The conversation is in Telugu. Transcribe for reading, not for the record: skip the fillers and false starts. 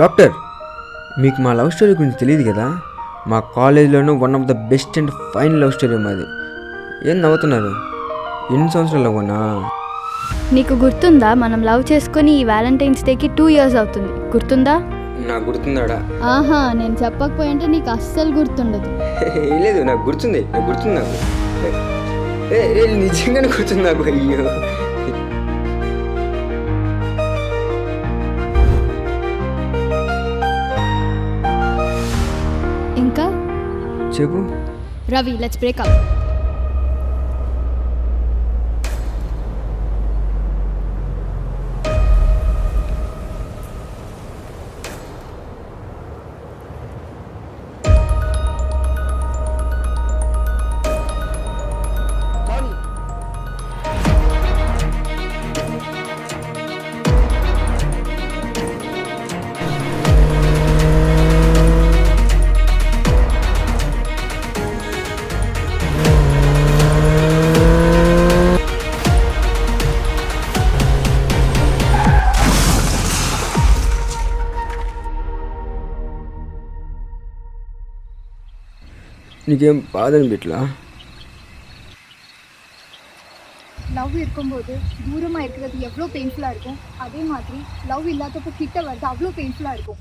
డాక్టర్, మీకు మా లవ్ స్టోరీ గురించి తెలియదు కదా. మా కాలేజీలోనూ one of the best and fine love story మాది. ఏం నవ్వుతున్నారు? ఎన్ని సంవత్సరాలు లవ్వనా? నీకు గుర్తుందా, మనం లవ్ చేసుకుని ఈ వ్యాలంటైన్స్ డేకి 2 years అవుతుంది. గుర్తుందా? నాకు గుర్తుందాడా? ఆహా, నేను చెప్పకపోయింటే నీకు అస్సలు గుర్తుండదు. లేదు, నాకు గుర్తుంది. నాకు నిజంగానే గుర్తుంది నాకు. అయ్యో, ఇంకా చెప్పు. Ravi, let's break up. நீக்கேம் பாதன் வீட்ல லவ் இருக்கும்போது தூரமாக இருக்கிறது எவ்வளோ பெயின்ஃபுல்லாக இருக்கும், அதே மாதிரி லவ் இல்லாதப்போ கிட்ட வருது அவ்வளோ பெயின்ஃபுல்லாக இருக்கும்.